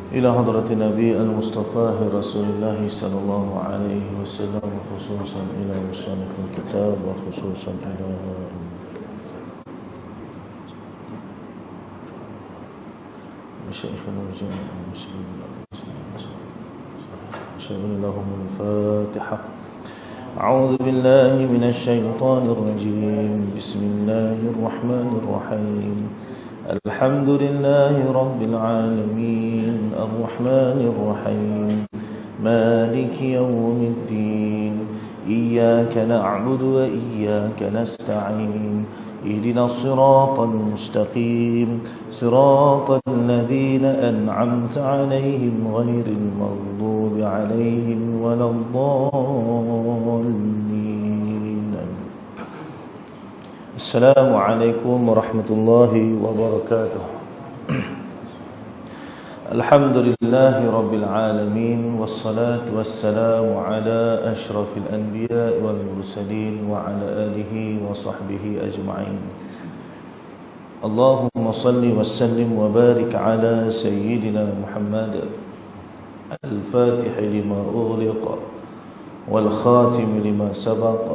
إلى حضرة النبي المصطفى رسول الله صلى الله عليه وسلم، خصوصا إلى مصنف الكتاب وخصوصا إلى مشايخنا وجميع المسلمين. شغل لهم الفاتحة. أعوذ بالله من الشيطان الرجيم. بسم الله الرحمن الرحيم. الحمد لله رب العالمين الرحمن الرحيم مالك يوم الدين إياك نعبد وإياك نستعين اهدنا الصراط المستقيم صراط الذين أنعمت عليهم غير المغضوب عليهم ولا الضالين. السلام عليكم ورحمة الله وبركاته. الحمد لله رب العالمين والصلاة والسلام على أشرف الأنبياء والمرسلين وعلى آله وصحبه أجمعين. اللهم صل وسلم وبارك على سيدنا محمد الفاتح لما أغلق والخاتم لما سبق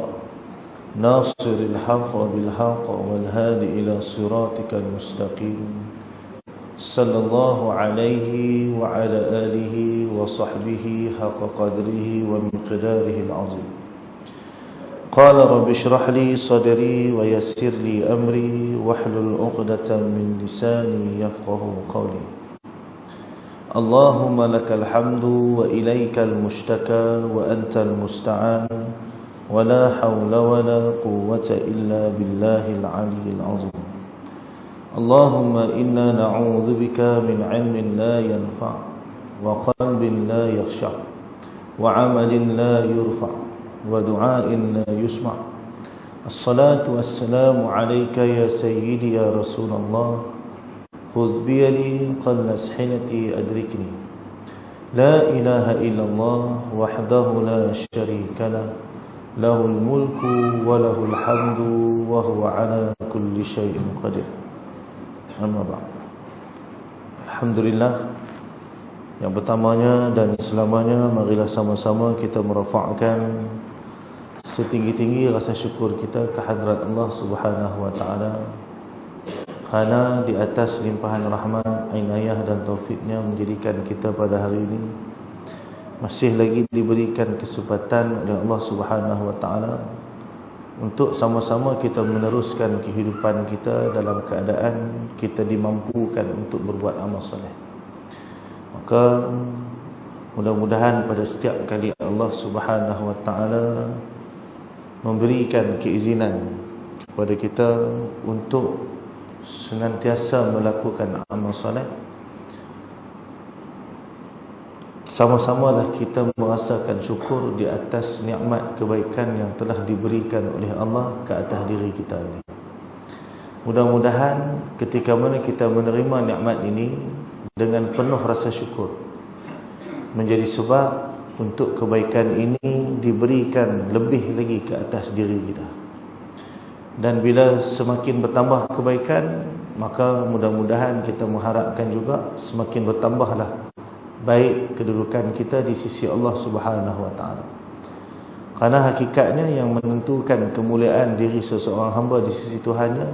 ناصر الحق بالحق والهادي إلى صراطك المستقيم صلى الله عليه وعلى آله وصحبه حق قدره ومقداره العظيم. قال رب اشرح لي صدري ويسر لي أمري واحلل عقدة من لساني يفقه قولي. اللهم لك الحمد وإليك المشتكى وأنت المستعان ولا حول ولا قوة إلا بالله العلي العظيم. اللهم إنا نعوذ بك من علم لا ينفع وقلب لا يخشع وعمل لا يرفع ودعاء لا يسمع. الصلاة والسلام عليك يا سيدي يا رسول الله. خذ بيدي قل أسحنتي أدركني. لا إله إلا الله وحده لا شريك له له الملك وله الحمد وهو على كل شيء قدير. Amma ba'd. Alhamdulillah, yang pertamanya dan selamanya marilah sama-sama kita merafa'kan setinggi-tinggi rasa syukur kita ke hadrat Allah Subhanahu wa taala, kerana di atas limpahan rahmat, inayah dan taufiknya menjadikan kita pada hari ini masih lagi diberikan kesempatan oleh Allah Subhanahu wa taala untuk sama-sama kita meneruskan kehidupan kita dalam keadaan kita dimampukan untuk berbuat amal soleh. Maka mudah-mudahan pada setiap kali Allah Subhanahu wa taala memberikan keizinan kepada kita untuk senantiasa melakukan amal soleh, sama-samalah kita merasakan syukur di atas nikmat kebaikan yang telah diberikan oleh Allah ke atas diri kita ini. Mudah-mudahan ketika mana kita menerima nikmat ini dengan penuh rasa syukur, menjadi sebab untuk kebaikan ini diberikan lebih lagi ke atas diri kita. Dan bila semakin bertambah kebaikan, maka mudah-mudahan kita mengharapkan juga semakin bertambahlah baik kedudukan kita di sisi Allah Subhanahu wa taala. Karena hakikatnya yang menentukan kemuliaan diri seseorang hamba di sisi Tuhannya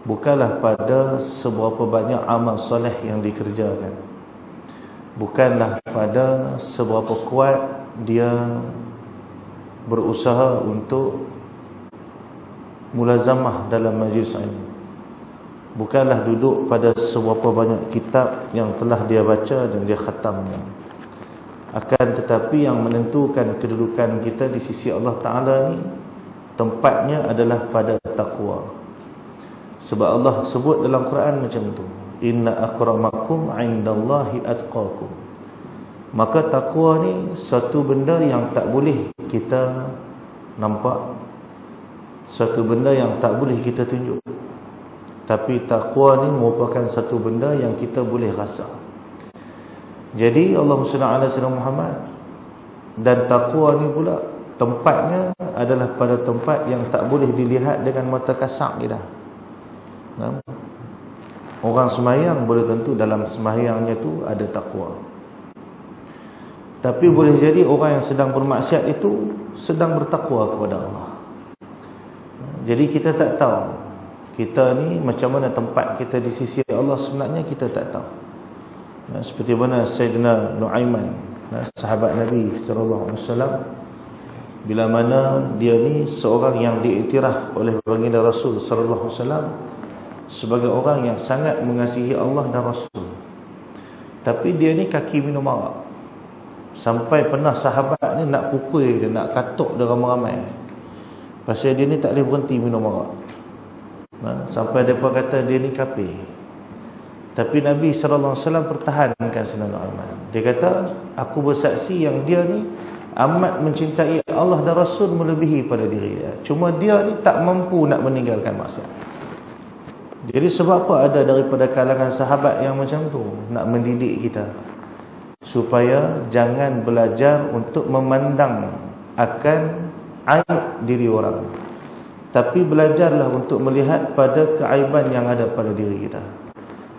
bukanlah pada seberapa banyak amal soleh yang dikerjakan, bukanlah pada seberapa kuat dia berusaha untuk mulazamah dalam majlis ilmu, bukanlah duduk pada seberapa banyak kitab yang telah dia baca dan dia khatamnya. Akan tetapi yang menentukan kedudukan kita di sisi Allah Ta'ala ni, tempatnya adalah pada taqwa. Sebab Allah sebut dalam Quran macam tu, inna akramakum indallahi atqakum. Maka taqwa ni satu benda yang tak boleh kita nampak, satu benda yang tak boleh kita tunjuk. Tapi taqwa ni merupakan satu benda yang kita boleh rasa. Jadi Allahumma salli ala sayyidina Muhammad. Dan taqwa ni pula tempatnya adalah pada tempat yang tak boleh dilihat dengan mata kasar kita. Orang sembahyang boleh tentu dalam sembahyangnya tu ada takwa. Tapi boleh jadi orang yang sedang bermaksiat itu sedang bertakwa kepada Allah. Jadi kita tak tahu kita ni macam mana tempat kita di sisi Allah sebenarnya, kita tak tahu. Seperti mana Sayyidina Nu'aiman, sahabat Nabi SAW, bila mana dia ni seorang yang diiktiraf oleh baginda Rasul SAW sebagai orang yang sangat mengasihi Allah dan Rasul. Tapi dia ni kaki minum arak. Sampai pernah sahabat ni nak pukul dia, nak katuk dia ramai-ramai. Pasal dia ni tak boleh berhenti minum arak. Sampai mereka kata dia ni kafir. Tapi Nabi SAW pertahankan Sayyidina Nu'aiman. Dia kata, aku bersaksi yang dia ni amat mencintai Allah dan Rasul melebihi pada diri dia. Cuma dia ni tak mampu nak meninggalkan maksiat. Jadi sebab apa ada daripada kalangan sahabat yang macam tu, nak mendidik kita supaya jangan belajar untuk memandang akan aib diri orang, tapi belajarlah untuk melihat pada keaiban yang ada pada diri kita.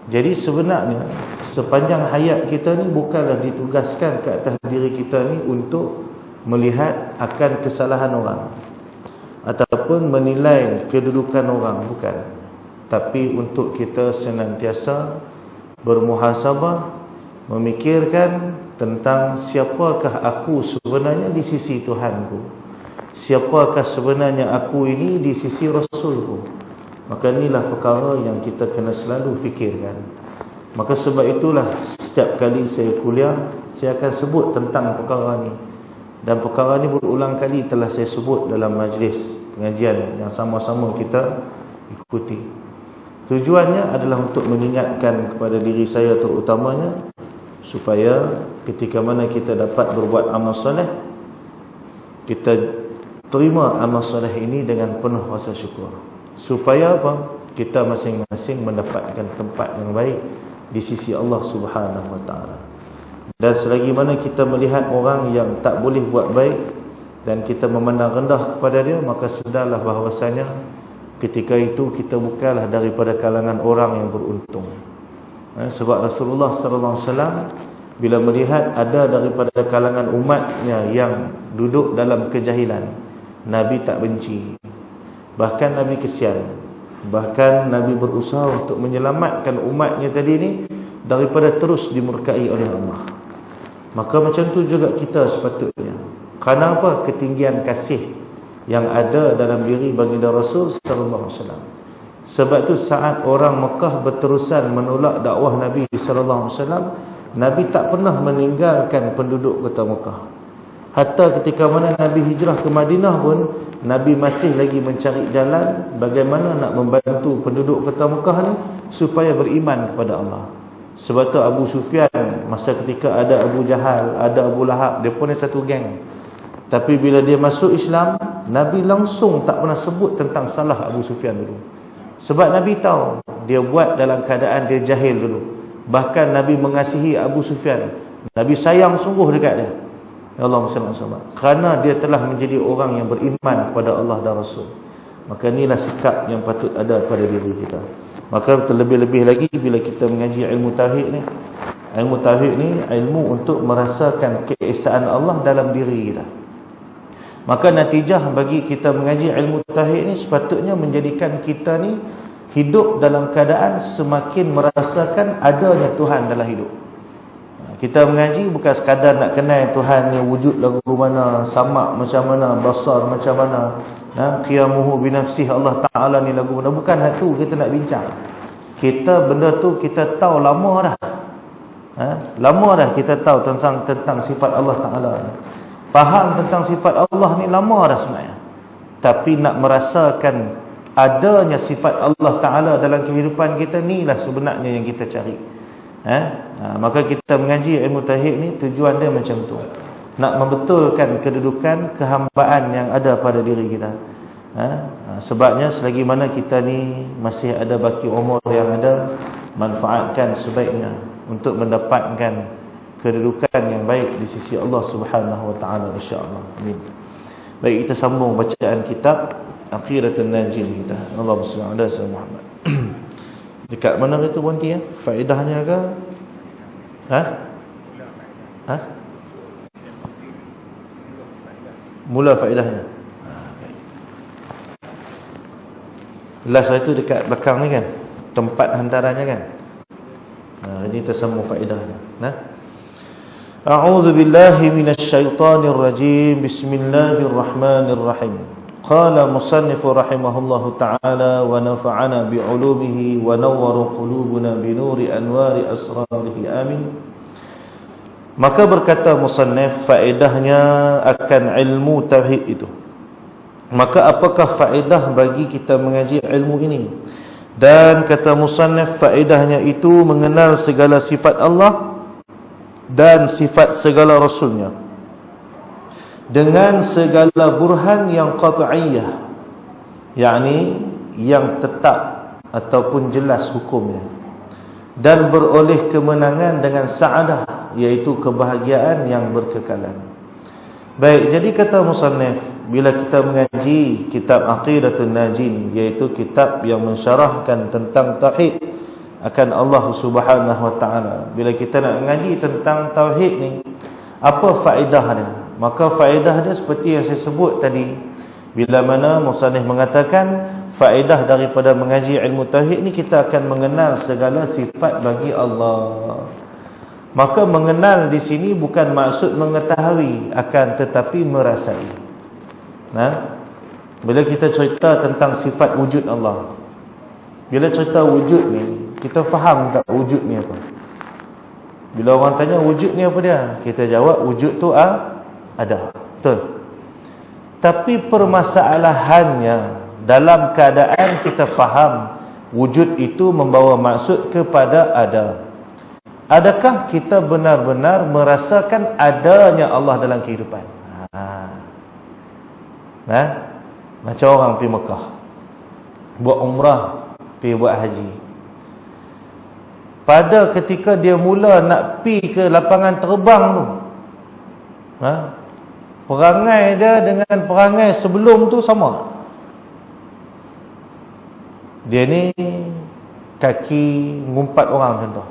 Jadi sebenarnya sepanjang hayat kita ni bukanlah ditugaskan ke atas diri kita ni untuk melihat akan kesalahan orang ataupun menilai kedudukan orang, bukan. Tapi untuk kita senantiasa bermuhasabah, memikirkan tentang siapakah aku sebenarnya di sisi Tuhanku, siapakah sebenarnya aku ini di sisi Rasulku. Maka inilah perkara yang kita kena selalu fikirkan. Maka sebab itulah setiap kali saya kuliah, saya akan sebut tentang perkara ni. Dan perkara ni berulang kali telah saya sebut dalam majlis pengajian yang sama-sama kita ikuti. Tujuannya adalah untuk mengingatkan kepada diri saya terutamanya, supaya ketika mana kita dapat berbuat amal soleh, kita terima amal soleh ini dengan penuh rasa syukur. Supaya apa? Kita masing-masing mendapatkan tempat yang baik di sisi Allah Subhanahu Wa Taala. Dan selagi mana kita melihat orang yang tak boleh buat baik dan kita memandang rendah kepada dia, maka sedarlah bahawasanya ketika itu kita bukanlah daripada kalangan orang yang beruntung. Sebab Rasulullah SAW bila melihat ada daripada kalangan umatnya yang duduk dalam kejahilan, Nabi tak benci. Bahkan Nabi kesian. Bahkan Nabi berusaha untuk menyelamatkan umatnya tadi ni daripada terus dimurkai oleh Allah. Maka macam tu juga kita sepatutnya. Kerana apa? Ketinggian kasih yang ada dalam diri baginda Rasul sallallahu alaihi wasallam. Sebab tu saat orang Mekah berterusan menolak dakwah Nabi sallallahu alaihi wasallam, Nabi tak pernah meninggalkan penduduk kota Mekah. Hatta ketika mana Nabi hijrah ke Madinah pun, Nabi masih lagi mencari jalan bagaimana nak membantu penduduk kota Mekah ni supaya beriman kepada Allah. Sebab tu Abu Sufyan, masa ketika ada Abu Jahal, ada Abu Lahab, dia pun satu geng. Tapi bila dia masuk Islam, Nabi langsung tak pernah sebut tentang salah Abu Sufyan dulu. Sebab Nabi tahu dia buat dalam keadaan dia jahil dulu. Bahkan Nabi mengasihi Abu Sufyan. Nabi sayang sungguh dekat dia. Ya Allah SWT. Kerana dia telah menjadi orang yang beriman kepada Allah dan Rasul. Maka inilah sikap yang patut ada pada diri kita. Maka terlebih-lebih lagi bila kita mengaji ilmu tauhid ni. Ilmu tauhid ni ilmu untuk merasakan keesaan Allah dalam diri kita. Maka natijah bagi kita mengaji ilmu tauhid ni sepatutnya menjadikan kita ni hidup dalam keadaan semakin merasakan adanya Tuhan dalam hidup. Kita mengaji bukan sekadar nak kenal Tuhan ni wujud lagu mana, samak macam mana, basar macam mana, qiyamuhu binafsih Allah Ta'ala ni lagu mana. Bukan hal tu kita nak bincang. Kita benda tu kita tahu lama dah. Lama dah kita tahu tentang sifat Allah Ta'ala. Faham tentang sifat Allah ni lama dah sebenarnya. Tapi nak merasakan adanya sifat Allah Ta'ala dalam kehidupan kita ni lah sebenarnya yang kita cari. Maka kita mengaji ilmu tauhid ni tujuan dia macam tu. Nak membetulkan kedudukan kehambaan yang ada pada diri kita. Sebabnya selagi mana kita ni masih ada baki umur yang ada, manfaatkan sebaiknya untuk mendapatkan kedudukan yang baik di sisi Allah Subhanahu Wa Taala, insya-Allah. Amin. Baik, kita sambung bacaan kitab Aqidatun Najin kita. Allahumma shalli ala Muhammad. Dekat mana itu berhenti ya? Faedahnya ke? Ha? Ha? Mula faedahnya. Last itu dekat belakang ni kan, tempat hantarannya kan. Ini tersambung faedahnya. Nah, a'udzu billahi minasyaitonir rajim. Bismillahirrahmanirrahim. Qala musannif rahimahullahu ta'ala wa nafa'ana bi'ulumihi wa nawwara qulubuna bi nuri anwari asrarihi amin. Maka berkata musannif, faedahnya akan ilmu tauhid itu. Maka apakah faedah bagi kita mengaji ilmu ini? Dan kata musannif, faedahnya itu mengenal segala sifat Allah dan sifat segala Rasulnya dengan segala burhan yang qat'iyah, yakni yang tetap ataupun jelas hukumnya, dan beroleh kemenangan dengan sa'adah, iaitu kebahagiaan yang berkekalan. Baik, jadi kata musannif, bila kita mengaji kitab Aqidatun Najin, iaitu kitab yang mensyarahkan tentang tauhid akan Allah Subhanahu wa taala, bila kita nak mengaji tentang tauhid ni, apa faedah dia? Maka faedah dia seperti yang saya sebut tadi, bila mana musannif mengatakan faedah daripada mengaji ilmu tauhid ni, kita akan mengenal segala sifat bagi Allah. Maka mengenal di sini bukan maksud mengetahui, akan tetapi merasai. Bila kita cerita tentang sifat wujud Allah, bila cerita wujud ni, kita faham tak wujud ni apa? Bila orang tanya wujud ni apa dia, kita jawab wujud tu ada. Betul. Tapi permasalahannya, dalam keadaan kita faham wujud itu membawa maksud kepada ada, adakah kita benar-benar merasakan adanya Allah dalam kehidupan? Macam orang pergi Mekah, buat umrah, pergi buat haji. Pada ketika dia mula nak pergi ke lapangan terbang tu, perangai dia dengan perangai sebelum tu sama. Dia ni kaki ngumpat orang contoh.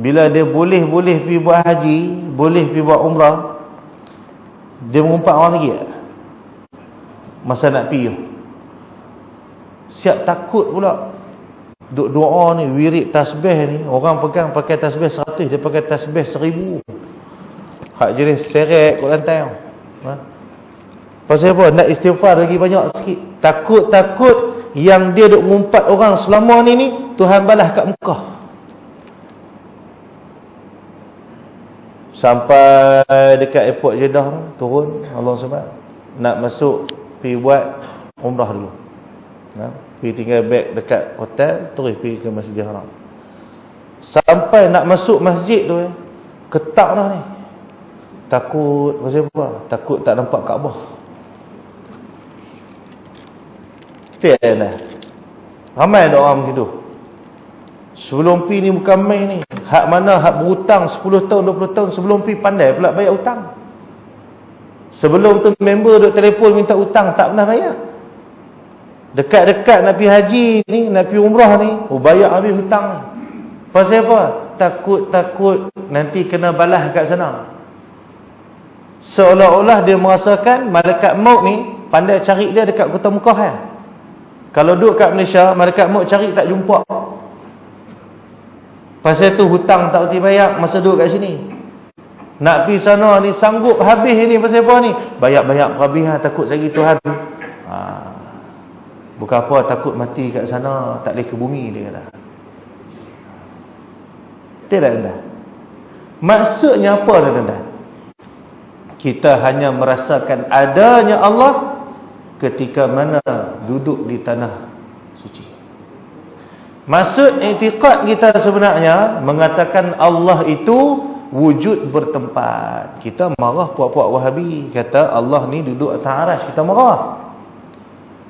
Bila dia boleh pergi buat haji, boleh pergi buat umrah, dia mengumpat orang lagi tak? Masa nak pergi, siap takut pula. Duk doa ni, wirid tasbih ni, orang pegang pakai tasbih 100, dia pakai tasbih 1000. Hak jenis seret kat lantai. Pasal apa? Nak istighfar lagi banyak sikit. Takut-takut yang dia duk mengumpat orang selama ni Tuhan balas kat Mekah. Sampai dekat airport Jeddah, turun Allah SWT, nak masuk pergi buat umrah dulu. Pergi tinggal beg dekat hotel, terus pergi ke Masjidil Haram. Sampai nak masuk masjid tu, ketak dah ni. Takut, pasal apa? Takut tak nampak Kaabah. Fair lah. Ramai ada orang macam tu. Sebelum pi ni bukan main ni. Hak mana hak berhutang 10 tahun, 20 tahun sebelum pi pandai pula bayar hutang. Sebelum tu member duk telefon minta hutang, tak pernah bayar. Dekat-dekat nak pergi haji ni, nak pergi umrah ni, bayar habis hutang ni. Pasal apa? Takut-takut nanti kena balas kat sana. Seolah-olah dia merasakan malaikat maut ni pandai cari dia dekat kota Mekah kan. Kalau duduk kat Malaysia, malaikat maut cari tak jumpa. Pasal tu hutang tak berhenti bayar masa duduk kat sini. Nak pergi sana ni sanggup habis ni pasal apa ni? Bayar-bayar habis lah, takut lagi Tuhan. Bukan apa, takut mati kat sana, tak boleh ke bumi dia kata. Tidak dah. Maksudnya apa tuan-tuan? Kita hanya merasakan adanya Allah ketika mana duduk di tanah suci. Maksud i'tiqad kita sebenarnya mengatakan Allah itu wujud bertempat. Kita marah puak-puak Wahabi kata Allah ni duduk atas arasy, kita marah.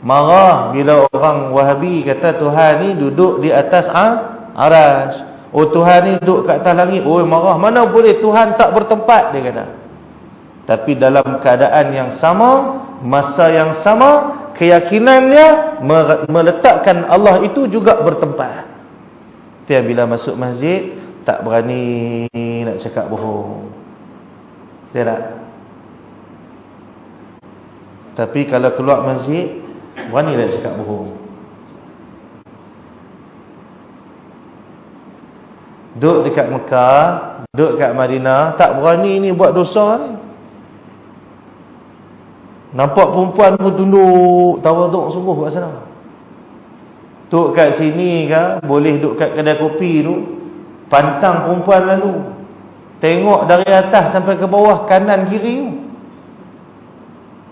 Marah bila orang Wahabi kata Tuhan ni duduk di atas arasy. Oh Tuhan ni duduk kat atas langit. Oh marah, mana boleh Tuhan tak bertempat, dia kata. Tapi dalam keadaan yang sama, masa yang sama, keyakinannya meletakkan Allah itu juga bertempat. Dia bila masuk masjid tak berani nak cakap bohong. Dia tak. Tapi kalau keluar masjid berani nak cakap bohong. Duduk dekat Mekah, duduk dekat Madinah, tak berani ni buat dosa ni. Nampak perempuan pun tunduk, tawaduk sungguh kat sana. Duduk kat sini ke, boleh duduk kat kedai kopi tu, pantang perempuan lalu. Tengok dari atas sampai ke bawah, kanan kiri tu.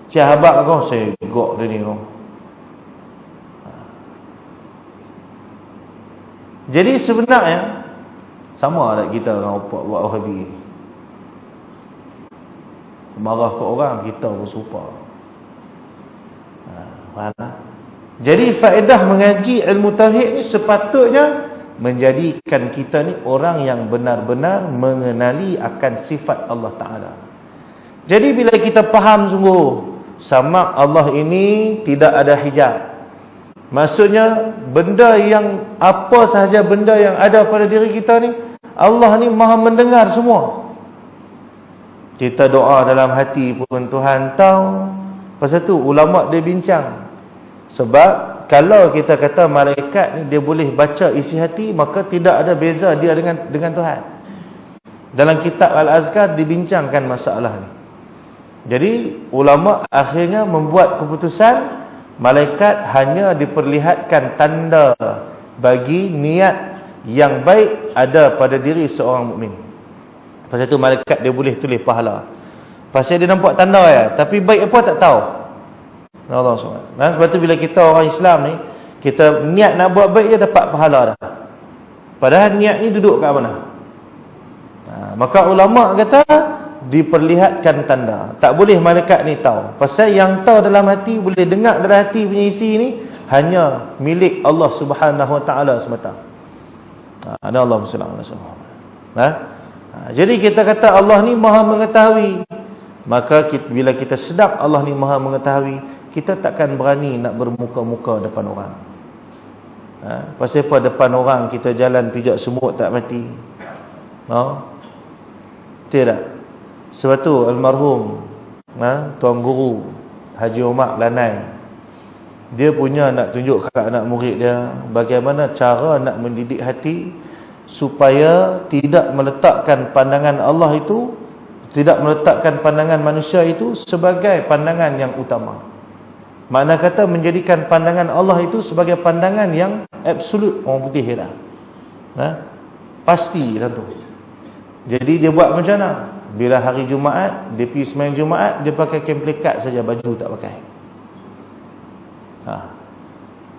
Sahabat kau, segok dia ni kau. Jadi sebenarnya sama tak kita orang buat Wahabi. Marah ke orang, kita pun serupa. Faham? Jadi faedah mengaji ilmu tauhid ni sepatutnya menjadikan kita ni orang yang benar-benar mengenali akan sifat Allah Ta'ala. Jadi bila kita faham sungguh sama Allah ini tidak ada hijab, maksudnya benda yang apa sahaja benda yang ada pada diri kita ni, Allah ni maha mendengar semua. Kita doa dalam hati pun Tuhan tahu. Pasal tu ulama' dia bincang. Sebab kalau kita kata malaikat ni dia boleh baca isi hati, maka tidak ada beza dia dengan Tuhan. Dalam kitab Al-Azkar dibincangkan masalah ni. Jadi ulama' akhirnya membuat keputusan malaikat hanya diperlihatkan tanda bagi niat yang baik ada pada diri seorang mukmin. Pasal tu malaikat dia boleh tulis pahala. Pasal dia nampak tanda ya, tapi baik apa tak tahu. Allah SWT. Nah, sebab tu bila kita orang Islam ni, kita niat nak buat baik je dapat pahala dah. Padahal niat ni duduk kat mana? Maka ulama' kata diperlihatkan tanda. Tak boleh malaikat ni tahu. Pasal yang tahu dalam hati, boleh dengar dalam hati punya isi ni hanya milik Allah Subhanahu Wa Taala semata. Ada Allah SWT. Jadi kita kata Allah ni maha mengetahui. Maka bila kita sedap Allah ni maha mengetahui, kita takkan berani nak bermuka-muka depan orang. Pasal apa depan orang kita jalan pijak semut tak mati? Tidak. Sebab tu almarhum Tuan Guru Haji Omar Lanai, dia punya nak tunjuk kat anak murid dia bagaimana cara nak mendidik hati supaya tidak meletakkan pandangan Allah itu, tidak meletakkan pandangan manusia itu sebagai pandangan yang utama. Makna kata menjadikan pandangan Allah itu sebagai pandangan yang absolut. Orang putih lah, pasti lah tu. Jadi dia buat macam mana? Bila hari Jumaat, dia pergi sembahyang Jumaat, dia pakai kain pelikat saja, baju tak pakai.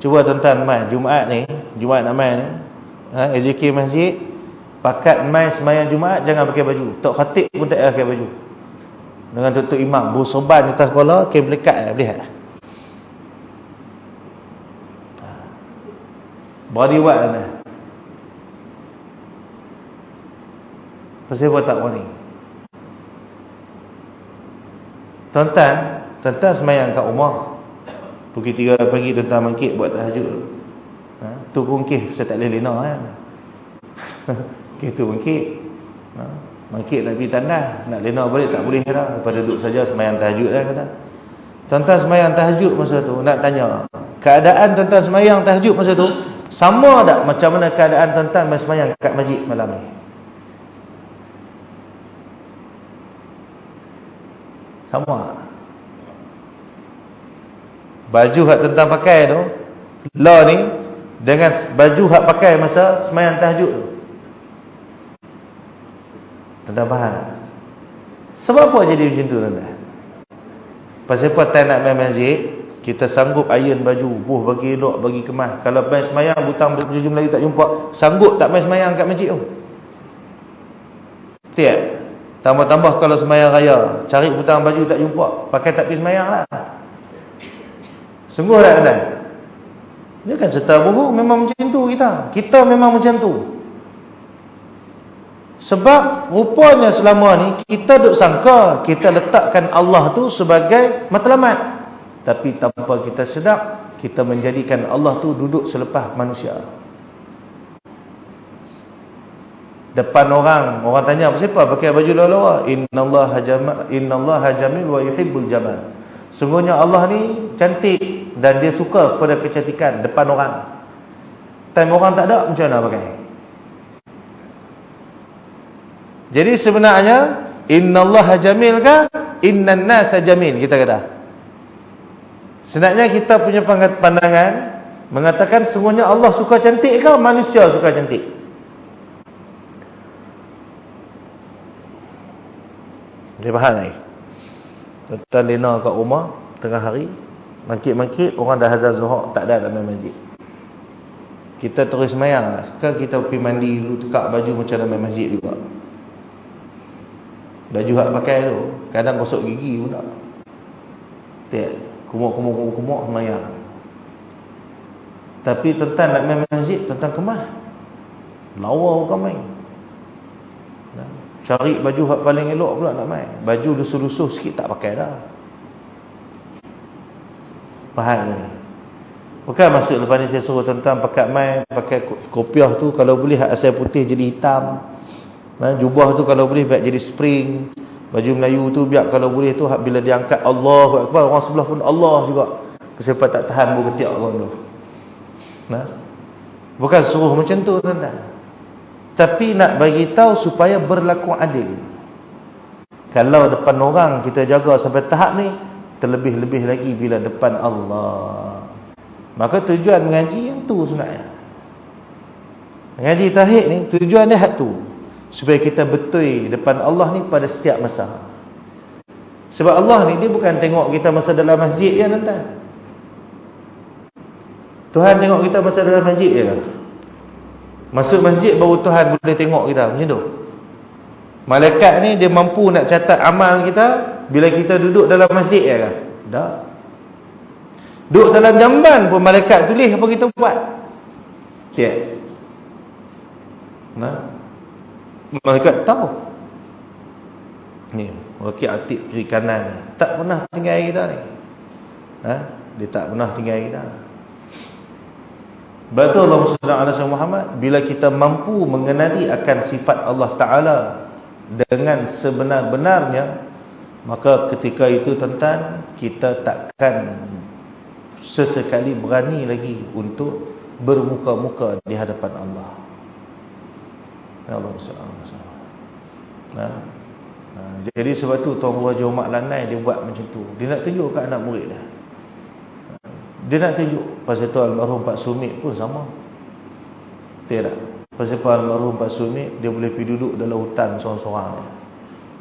Cuba tuan-tuan mai Jumaat ni, Jumaat nak mai ni, AJK masjid, pakat mai sembahyang Jumaat jangan pakai baju. Tok khatib pun tak pakai baju. Dengan tutup imam, bersorban di atas kepala, kain pelikat boleh tak? Body what lah. Pasal apa tak berani? Tuan-tuan sembahyang kat rumah, pukul 3 pagi tuan-tuan mangkit buat tahajud. Tu pun kih, saya tak boleh lena kan. Kih tu mangkit. Mangkit nak pergi tandas, nak lena balik tak boleh dah. Daripada duduk saja sembahyang tahajud lah kata. Tuan-tuan sembahyang tahajud masa tu, nak tanya, keadaan tuan-tuan sembahyang tahajud masa tu sama tak macam mana keadaan tuan-tuan sembahyang kat masjid malam ni? Sama. Baju hak tuan-tuan pakai tu, lah ni, dengan baju hak pakai masa sembahyang tahajud tu, tuan-tuan faham? Sebab apa jadi macam tu tuan-tuan? Pasal apa tak nak main masjid, kita sanggup iron baju, bagi elok, bagi kemas. Kalau main sembahyang, butang baju Melayu tak jumpa, sanggup tak main sembahyang kat masjid tu? Tiap. Tambah-tambah kalau sembahyang raya, cari butang baju tak jumpa, pakai tak pergi sembahyang lah. Sungguh tak tuan? Dia kan serta bohong. Memang macam tu kita memang macam tu. Sebab rupanya selama ni kita duk sangka kita letakkan Allah tu sebagai matlamat. Tapi tanpa kita sedar, kita menjadikan Allah tu duduk selepas manusia. Depan orang tanya, siapa pakai baju lawa? Innallaha jamil wa yuhibbul jamal. Sungguhnya Allah ni cantik dan dia suka pada kecantikan depan orang. Time orang tak ada, macam mana pakai? Jadi sebenarnya innallaha jamil ke innan nasa jamil, kita kata. Sebenarnya kita punya pandangan mengatakan sungguhnya Allah suka cantik ke manusia suka cantik? Dia faham ni? Tuan Lena kat rumah tengah hari, mangkit-mangkit orang dah azan Zuhur, tak ada dalam masjid. Kita terus semayang lah. Kan kita pergi mandi dulu, tukar baju macam dalam masjid juga. Baju hak pakai tu, kadang gosok gigi pun tak. Tak, kumuk semayang. Tapi tuan nak main masjid, tuan kemas. Lawa bukan main. Cari baju hak paling elok pula nak main. Baju lusuh-lusuh sikit tak pakai dah. Faham ni? Bukan maksud lepas ni saya suruh tuan-tuan pakai kopiah tu kalau boleh hak asal putih jadi hitam. Jubah tu kalau boleh biar jadi spring. Baju Melayu tu biar kalau boleh tu hak bila diangkat Allahu Akbar, orang sebelah pun Allah juga. Sebab tak tahan berketiak orang tu. Bukan suruh macam tu tuan-tuan. Tapi nak bagi tahu supaya berlaku adil. Kalau depan orang kita jaga sampai tahap ni, terlebih-lebih lagi bila depan Allah. Maka tujuan mengaji yang tu sebenarnya. Mengaji tauhid ni tujuan dia hak tu. Supaya kita betul depan Allah ni pada setiap masa. Sebab Allah ni dia bukan tengok kita masa dalam masjid ya tuan-tuan. Tuhan tengok kita masa dalam masjid je kan. Masuk masjid baru Tuhan boleh tengok kita macam tu. Malaikat ni dia mampu nak catat amal kita bila kita duduk dalam masjid ya kan. Tak. Duduk dalam jamban pun malaikat tulis apa kita buat. Tak. Malaikat tahu. Ni, wakil atik kiri kanan ni tak pernah tinggal kita ni. Dia tak pernah tinggal kita. Betul Allah SWT Muhammad, bila kita mampu mengenali akan sifat Allah Ta'ala dengan sebenar-benarnya, maka ketika itu tuan-tuan, kita takkan sesekali berani lagi untuk bermuka-muka di hadapan Allah. Allah SWT. Jadi sebab tu Tuan Guru Haji Mat Lanai dia buat macam tu. Dia nak tunjuk kat anak murid dia. Dia nak tunjuk. Pasal tu almarhum Pak Sumit pun sama. Tidak. Pasal tu almarhum Pak Sumit, dia boleh pergi duduk dalam hutan seorang-seorang dia.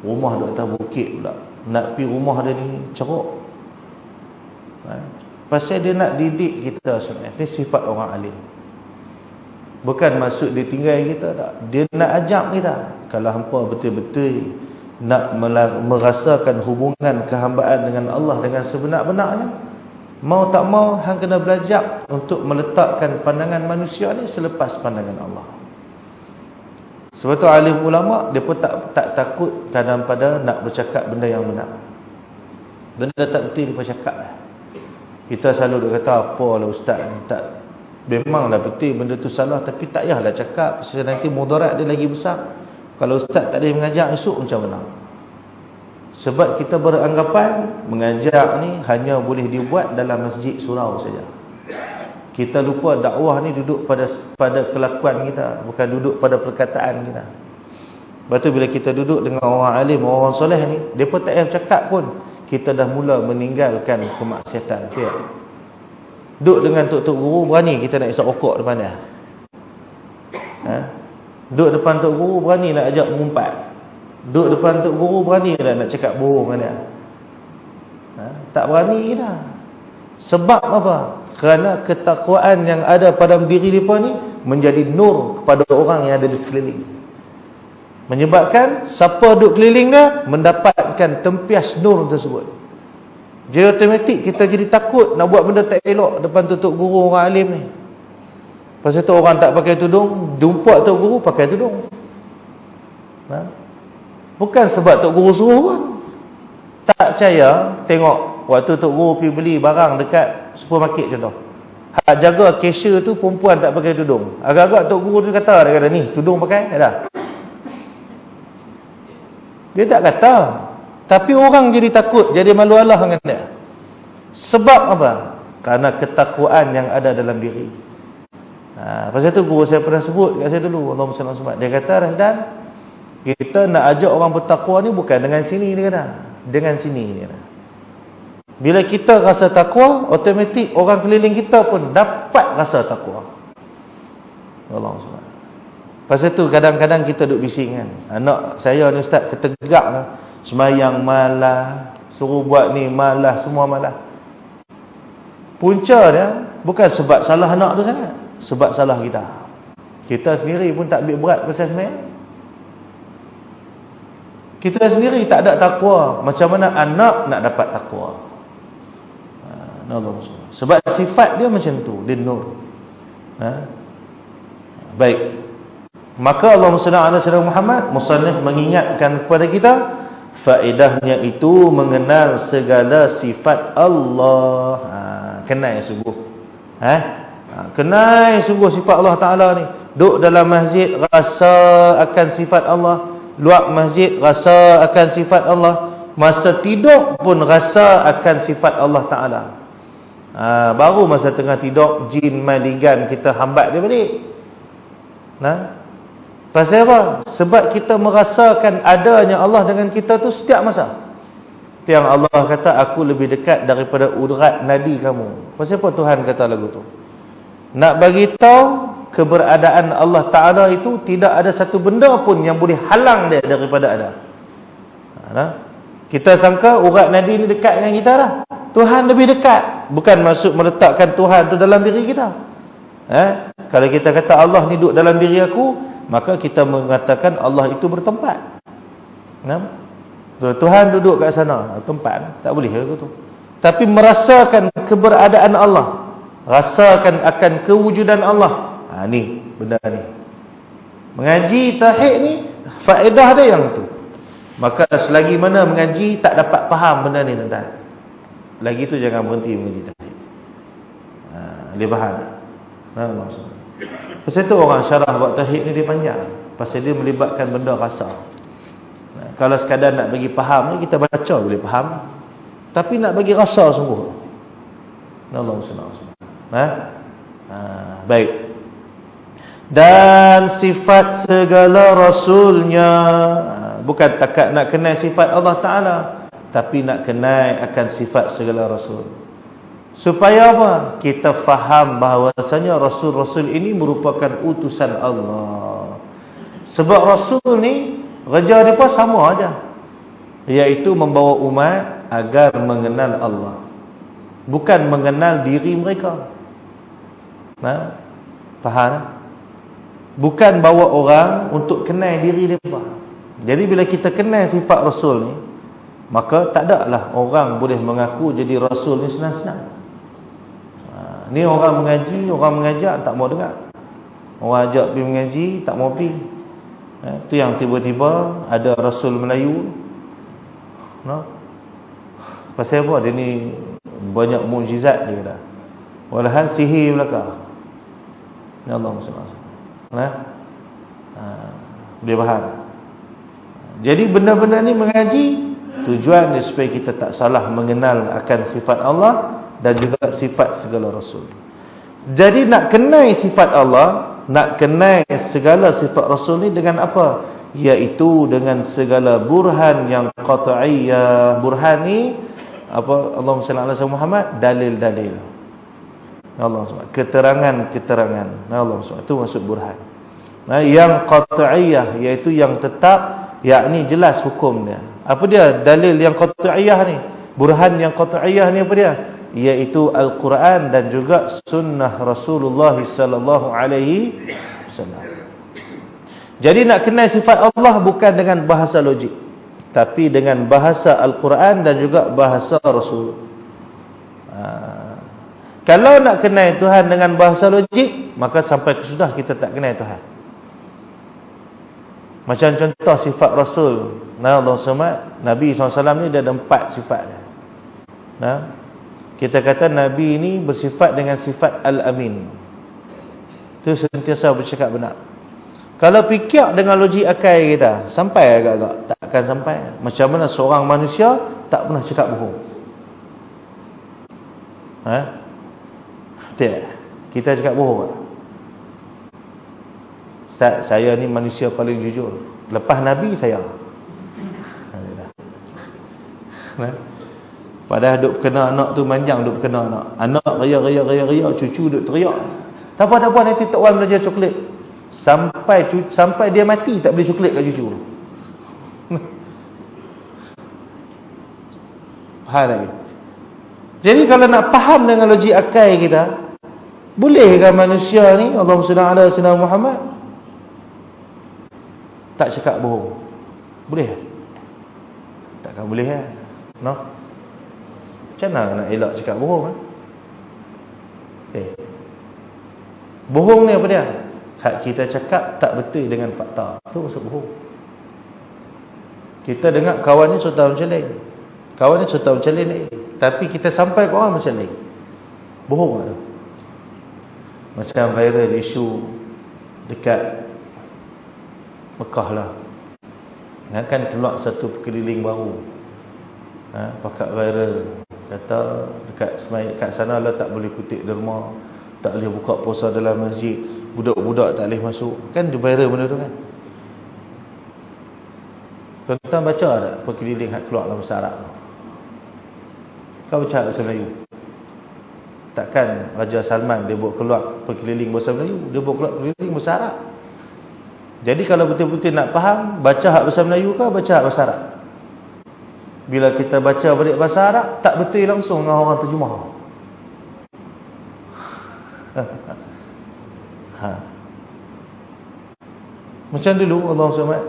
Rumah di atas bukit pula. Nak pergi rumah dia ni ceruk. Pasal dia nak didik kita sebenarnya. Ini sifat orang alim. Bukan maksud dia tinggal kita tak. Dia nak ajak kita. Kalau hampa betul-betul nak merasakan hubungan kehambaan dengan Allah dengan sebenar-benarnya, mau tak mau hang kena belajar untuk meletakkan pandangan manusia ni selepas pandangan Allah. Sebab tu alim ulama dia pun tak takut kadang pada nak bercakap benda yang benar. Benda tak betul dia pun cakap lah. Kita selalu dia kata apalah ustaz ni tak, memanglah betul benda tu salah, tapi tak payahlah cakap sebab nanti mudarat dia lagi besar. Kalau ustaz tak boleh mengajar esok macam mana? Sebab kita beranggapan mengajar ni hanya boleh dibuat dalam masjid surau saja. Kita lupa dakwah ni duduk pada kelakuan kita, bukan duduk pada perkataan kita. Lepas tu bila kita duduk dengan orang alim, orang soleh ni, dia pun tak payah cakap pun, kita dah mula meninggalkan kemaksiatan. Siap. Duduk dengan tok-tok guru, berani kita nak isap rokok depan dia. Duduk depan tok guru, berani nak ajak mengumpat. Duduk depan tok guru, berani nak cakap bohong dengan dia. Tak berani kita. Sebab apa? Kerana ketakwaan yang ada pada diri mereka ni menjadi nur kepada orang yang ada di sekeliling. Menyebabkan siapa duduk keliling dia mendapatkan tempias nur tersebut. Jadi automatik kita jadi takut nak buat benda tak elok depan tok guru orang alim ni. Pasal tu orang tak pakai tudung, jumpa tok guru pakai tudung. Bukan sebab tok guru suruh pun. Tak percaya, tengok waktu Tok Guru pergi beli barang dekat supermarket contoh. Hak jaga cashier tu perempuan tak pakai tudung. Agak-agak Tok Guru tu kata, dia kata, ni tudung pakai, dah. Dia tak kata. Tapi orang jadi takut, jadi malu Allah dengan dia. Sebab apa? Karena ketakwaan yang ada dalam diri. Pasal tu guru saya pernah sebut kat saya dulu, Allahumma salli alaihi wasallam. Dia kata, Rahdan, kita nak ajak orang bertakwa ni bukan dengan sini, dia kata. Dengan sini, dia kata. Bila kita rasa takwa, automatik orang keliling kita pun dapat rasa takwa. Allahumma salli. Pasal tu kadang-kadang kita duk bising kan. Anak saya ni ustaz ketegak lah. Semayang malah, suruh buat ni malah, semua malah. Punca dia bukan sebab salah anak tu sangat, sebab salah kita. Kita sendiri pun tak ambil berat pasal semayang. Kita sendiri tak ada takwa. Macam mana anak nak dapat takwa? Sebab sifat dia macam tu, dia nur. Baik. Maka Allahumma salli ala sayyidina Muhammad, musannif mengingatkan kepada kita faedahnya itu mengenal segala sifat Allah. Kenal sungguh. Kenal sungguh sifat Allah Ta'ala ni. Duduk dalam masjid rasa akan sifat Allah, luar masjid rasa akan sifat Allah, masa tidur pun rasa akan sifat Allah Ta'ala. Baru masa tengah tidur jin maligan kita hambat dia balik. Pasal apa? Sebab kita merasakan adanya Allah dengan kita tu setiap masa. Itu yang Allah kata, aku lebih dekat daripada urat nadi kamu. Pasal apa Tuhan kata lagu tu? Nak bagi tahu keberadaan Allah Ta'ala itu tidak ada satu benda pun yang boleh halang dia daripada ada. Kita sangka urat nadi ni dekat dengan kita lah. Tuhan lebih dekat. Bukan maksud meletakkan Tuhan tu dalam diri kita. Kalau kita kata Allah ni duduk dalam diri aku, maka kita mengatakan Allah itu bertempat. Tuhan duduk kat sana, tempat, tak boleh lagu tu. Tapi merasakan keberadaan Allah, rasakan akan kewujudan Allah. Ni benda ni. Mengaji tauhid ni faedah dia yang tu. Maka selagi mana mengaji tak dapat faham benda ni tuan-tuan, lagi tu jangan berhenti mengaji tauhid. Dia faham. Pasal tu orang syarah buat tauhid ni dia panjang. Pasal dia melibatkan benda rasa. Kalau sekadar nak bagi faham ni, kita baca boleh faham. Tapi nak bagi rasa sungguh. Allahumma salli alaihi wasallam. Baik. Dan sifat segala rasulnya, bukan takat nak kenal sifat Allah Ta'ala, tapi nak kenal akan sifat segala rasul. Supaya apa? Kita faham bahawasanya rasul-rasul ini merupakan utusan Allah. Sebab rasul ni kerja dia pun sama aja, iaitu membawa umat agar mengenal Allah, bukan mengenal diri mereka. Faham? Bukan bawa orang untuk kenal diri mereka. Jadi bila kita kenal sifat rasul ni, maka tak ada lah orang boleh mengaku jadi rasul ni senang-senang. Ni orang mengaji, orang mengajak tak mau dengar. Orang ajak pergi mengaji tak mau pergi. Itu yang tiba-tiba ada Rasul Melayu. Pasal apa? Dia ni banyak mukjizat dia kata. Walahan sihir belaka. Ya Allah SWT. Dia faham. Jadi benda-benda ni mengaji, tujuan dia supaya kita tak salah mengenal akan sifat Allah dan juga sifat segala Rasul. Jadi nak kenal sifat Allah, nak kenal segala sifat Rasul ni dengan apa? Iaitu dengan segala burhan yang qat'iyah. Burhan ni apa? Allahumma salli ala sayyidina Muhammad, dalil-dalil. Allah SWT. Keterangan-keterangan. Allah SWT. Itu maksud burhan. Yang qat'iyah, iaitu yang tetap, yakni jelas hukum dia. Apa dia dalil yang qat'iyah ni? Burhan yang qat'iyah ni apa dia? Iaitu Al-Quran dan juga sunnah Rasulullah sallallahu alaihi wasallam. Jadi nak kenal sifat Allah bukan dengan bahasa logik, tapi dengan bahasa Al-Quran dan juga bahasa Rasul. Kalau nak kenal Tuhan dengan bahasa logik, maka sampai kesudah kita tak kenal Tuhan. Macam contoh sifat Rasul Nabi SAW ni dia ada 4 sifat dia. Kita kata Nabi ini bersifat dengan sifat Al-Amin. Itu sentiasa bercakap benar. Kalau fikir dengan logik akal kita, sampai agak-agak, takkan sampai. Macam mana seorang manusia tak pernah cakap bohong? Tak. Kita cakap bohong. Ustaz, saya ni manusia paling jujur. Lepas Nabi saya. Padahal duk kena anak tu manjang, duk kena anak. Anak ria, cucu duk teriak. Tak apa nanti Tok Wan belajar coklat. Sampai dia mati tak beli coklat kat cucu. Faham lagi? Jadi kalau nak faham dengan logik akal kita, bolehkah manusia ni, Allahumma salli ala sayyidina Muhammad, tak cakap bohong? Boleh? Takkan boleh kan? No? Macam mana nak elak cakap bohong? Bohong ni apa dia? Hak kita cakap tak betul dengan fakta. Itu maksud bohong. Kita dengar kawan ni cerita macam lain. Kawan ni cerita macam lain. Tapi kita sampai ke orang macam lain. Bohong tak? Macam viral isu dekat Mekah lah. Kan keluar satu perkeliling baru. Pakat viral. Kata dekat sana lah tak boleh kutip derma, tak boleh buka puasa dalam masjid, budak-budak tak boleh masuk. Kan viral benda tu kan. Tuan-tuan baca tak perkeliling hak keluar dalam bahasa Arab? Kau baca bahasa Melayu? Takkan Raja Salman dia buat keluar perkeliling bahasa Melayu, dia buat keluar perkeliling bahasa Arab. Jadi kalau betul-betul nak faham, baca hak bahasa Melayu ke baca hak bahasa Arab? Bila kita baca balik bahasa Arab, tak betul langsung dengan orang terjemah. Macam dulu Allah SWT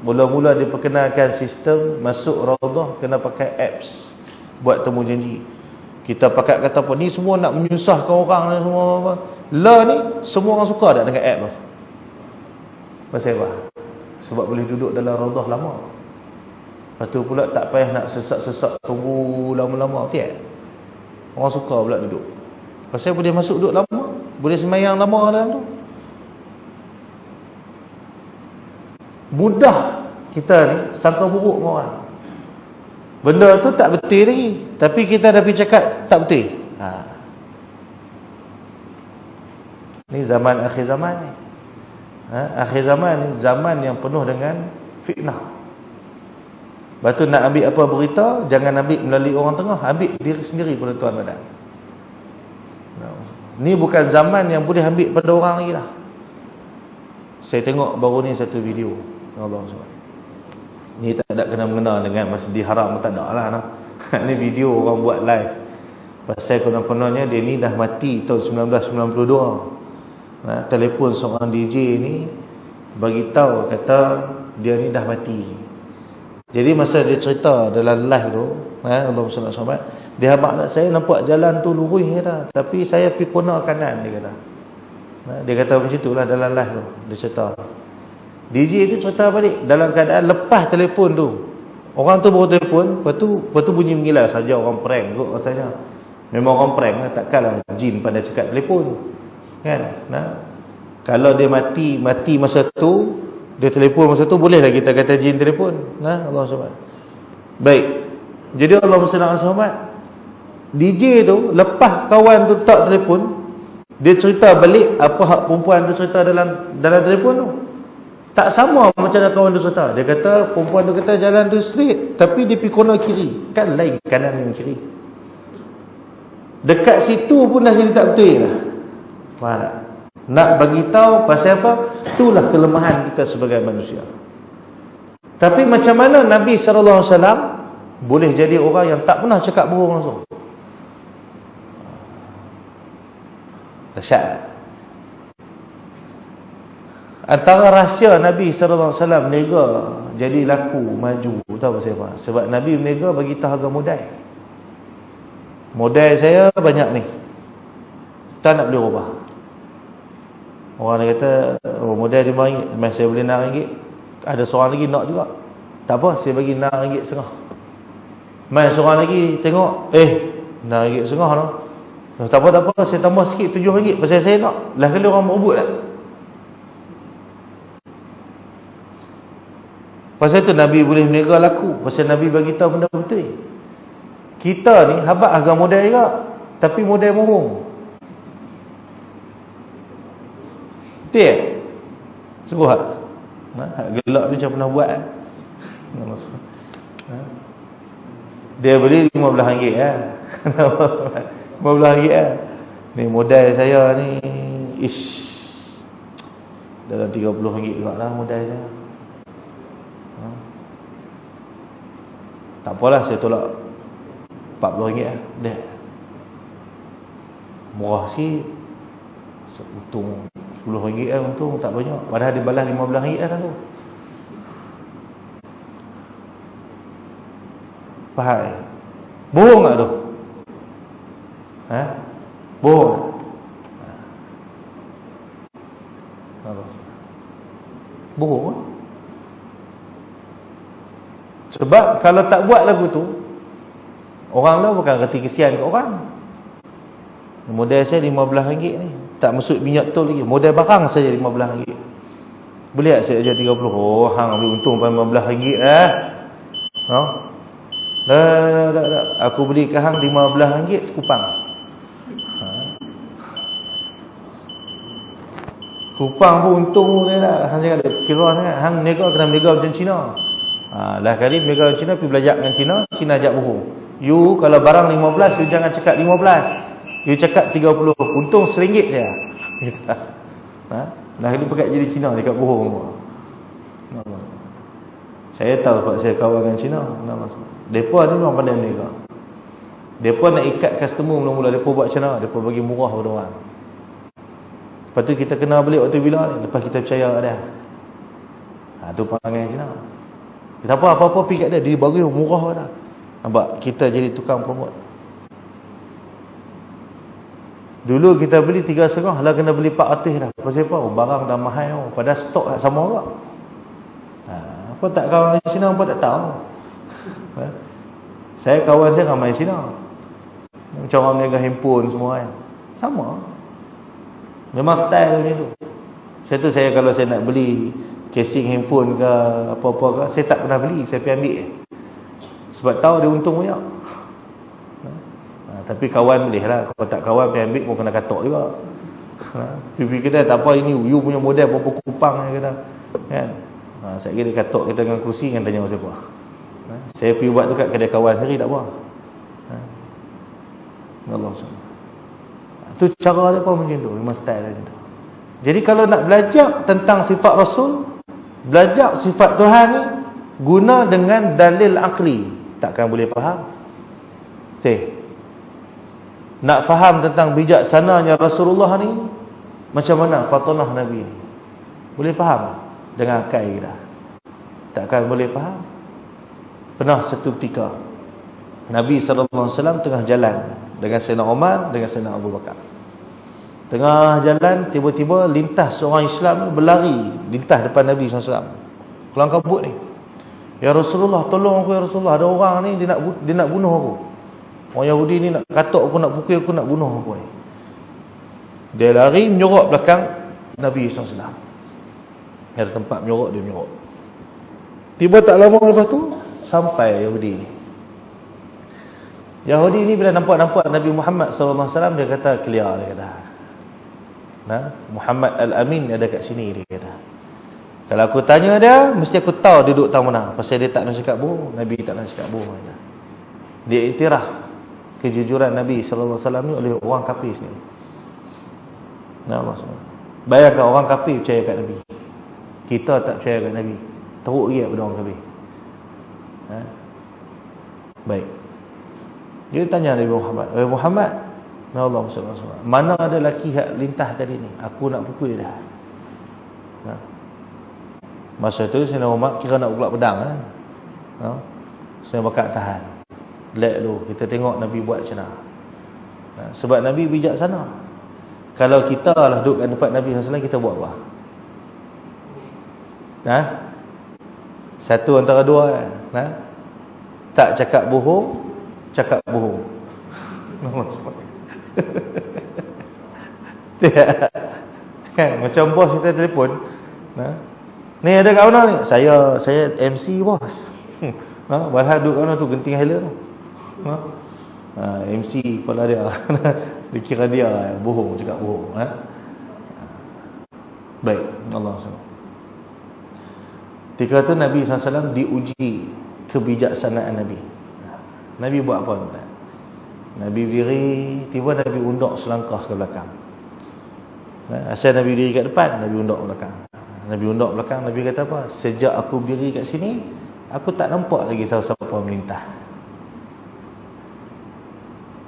mula-mula diperkenalkan sistem masuk Raudah kena pakai apps buat temu janji. Kita pakai kata apa ni, semua nak menyusahkan orang ni semua apa. Lah ni semua orang suka tak dengan app tu? Pasal apa? Sebab boleh duduk dalam Raudah lama. Lepas tu pula tak payah nak sesak-sesak tunggu lama-lama. Tiap orang suka pula duduk. Pasal boleh masuk duduk lama, boleh semayang lama dalam tu. Mudah kita ni sangka buruk dengan orang. Benda tu tak betul lagi, tapi kita dah pergi cakap tak betul. Ni zaman akhir zaman ni. Akhir zaman ni zaman yang penuh dengan fitnah. Lepas tu nak ambil apa berita, jangan ambil melalui orang tengah, ambil diri sendiri pada tuan badan. Ni bukan zaman yang boleh ambil pada orang lagi lah. Saya tengok baru ni satu video, Allah SWT. Ni tak ada kena-mengena dengan Masjidil Haram, tak ada lah. Ni video orang buat live. Pasal konon-kononnya dia ni dah mati tahun 1992. Telefon seorang DJ ni bagi tahu kata dia ni dah mati. Jadi masa dia cerita dalam live tu, Allah SWT, dia habaq saya nampak jalan tu lurus dah, tapi saya pergi kona kanan, dia kata. Dia kata macam itulah dalam live tu, dia cerita. DJ tu cerita balik dalam keadaan lepas telefon tu. Orang tu baru telefon, lepas tu bunyi mengilau saja, orang prank kot rasanya. Memang orang prank lah, takkanlah jin pada cakap telefon. Kan? Kalau dia mati masa tu, dia telefon masa tu, bolehlah kita kata jin telefon. Allah SWT. Baik. Jadi Allah SWT, DJ tu lepas kawan tu tak telefon, dia cerita balik apa hak perempuan tu cerita dalam telefon tu. Tak sama macam kawan tu cerita. Dia kata perempuan tu kata jalan tu straight, tapi dia pergi corner kiri. Kan lain kanan dan kiri. Dekat situ pun dah jadi tak betul lah. Faham tak? Nak bagi tahu pasal apa? Itulah kelemahan kita sebagai manusia. Tapi macam mana Nabi SAW boleh jadi orang yang tak pernah cakap bohong langsung? Dahsyat. Antara rahsia Nabi SAW berniaga jadi laku, maju. Tahu pasal apa? Sebab Nabi berniaga bagi tahu harga modal. Modal saya banyak ni, tak nak beli rubah. Orang dia kata, modal RM5, mas saya beli RM6. Ada seorang lagi nak juga. Tak apa, saya bagi RM6.5. Mai seorang lagi tengok, RM6.5 tu. Tak apa, saya tambah sikit RM7 pasal saya nak. Lah kali orang berebut lah. Pasal tu Nabi boleh meniaga laku, pasal Nabi bagi tahu benda betul. Kita ni habat agak modal juga, tapi modal bohong. Betul? Sebut hak. Hak gelak ni macam pernah buat. Dia beli RM15 RM15 ni modal saya ni dalam RM30 juga lah modal saya. Tak apalah, saya tolak RM40 lah. Dah murah sikit. Untung RM10 lah, untung tak banyak. Padahal dia balas RM15 lah tu. Faham? Bohong tak tu? Bohong. Bohong. Sebab kalau tak buat lagu tu, orang lah bukan reti kesian ke orang. Modal saya RM15 ni, tak masuk minyak tol lagi. Modal barang saja RM15. Boleh tak saya ajar 30? Oh, hang ambil untung RM15 lah. Dah. Aku beli ke hang RM15 sekupang. Kupang pun untung dia lah. Hang jangan kira sangat. Hang meniaga kena meniaga macam Cina. Lah kali meniaga macam Cina, pergi belajar dengan Cina, Cina ajak bohong. You kalau barang 15, you jangan cakap 15. You cakap 30. Untung RM1 je. Lah kali pekat jadi Cina, cakap bohong. Saya tahu sebab saya kawan dengan Cina. Mereka ni memang pandai meniaga. Mereka nak ikat customer mula-mula. Mereka buat macam mana? Mereka bagi murah pada orang. Lepas tu kita kenal balik waktu bila ni. Lepas kita percaya kat dia. Tu panggil Cina. Tak apa-apa pergi kat dia. Dia bagi murah dah. Nampak? Kita jadi tukang promote. Dulu kita beli 3,5 lah, kena beli 400 dah. Pasal apa? Barang dah mahal. Padahal stok tak sama juga. Apa tak kawan di Cina, apa tak tahu. Saya kawan saya ramai Cina. Macam orang meniaga handphone semua kan. Sama. Memang style macam tu. Saya kalau saya nak beli casing handphone ke apa-apa ke, saya tak pernah beli, saya pergi ambil. Sebab tahu dia untung banyak. Tapi kawan boleh lah. Kalau tak kawan pergi ambil pun kena katok juga. Pergi kedai tak apa, ini you punya model berapa kupang kata. Kan? Saya kira dia katok kita dengan kerusi, kan tanya siapa. Saya pergi buat tu kat kedai kawan sendiri tak apa. Allah SWT. Tu cara dia pun macam tu, memang style macam tu. Jadi kalau nak belajar tentang sifat Rasul, belajar sifat Tuhan ni guna dengan dalil akli, takkan boleh faham. Nak faham tentang bijaksananya Rasulullah ni, macam mana Fatimah Nabi ni, boleh faham dengan akal kita? Takkan boleh faham. Pernah satu ketika Nabi SAW tengah jalan dengan Sayyidina Umar, dengan Sayyidina Abu Bakar. Tengah jalan, tiba-tiba lintas seorang Islam berlari, lintas depan Nabi SAW. Kelang kabut ni. Ya Rasulullah, tolong aku ya Rasulullah. Ada orang ni, dia nak bunuh aku. Orang Yahudi ni nak katok aku, nak pukul aku, nak bunuh aku ni. Dia lari, menyorok belakang Nabi SAW. Ada tempat menyorok, dia menyorok. Tiba tak lama lepas tu, sampai Yahudi ni. Yahudi ni bila nampak Nabi Muhammad SAW, dia kata clear, dia kata. Muhammad Al-Amin ada kat sini, dia kata. Kalau aku tanya dia, mesti aku tahu dia duduk tahu mana. Pasal dia tak nak cakap bohong, Nabi tak nak cakap bohong. Dia iktiraf kejujuran Nabi SAW ni oleh orang kafir sini. Bayangkan orang kafir percaya kat Nabi. Kita tak percaya kat Nabi. Teruk dia pada orang kafir. Baik. Dia tanya Nabi Muhammad, Muhammad, Allah SWT, mana ada lelaki yang lintah tadi ni? Aku nak pukul dia. Masa tu Sayyidina Umar kira nak pukul pedang kan. Saya bakal tahan. Let dulu, kita tengok Nabi buat macam mana. Sebab Nabi bijaksana. Kalau kita lah duduk kat tempat Nabi SAW, kita buat apa? Satu antara dua kan? Tak cakap bohong, cakap bohong. Kan macam bos kita telefon, ni ada kat mana ni? Saya MC bos. Padahal duduk kat mana tu, genting hela tu. MC kepala dia. Dia kira dia bohong, cakap bohong. Baik, Allah SWT. Ketika tu Nabi SAW diuji kebijaksanaan Nabi. Nabi buat apa? Nabi berdiri, tiba Nabi undak selangkah ke belakang. Asal Nabi berdiri kat depan, Nabi undak belakang. Nabi undak belakang, Nabi kata apa? Sejak aku berdiri kat sini, aku tak nampak lagi siapa-siapa melintah.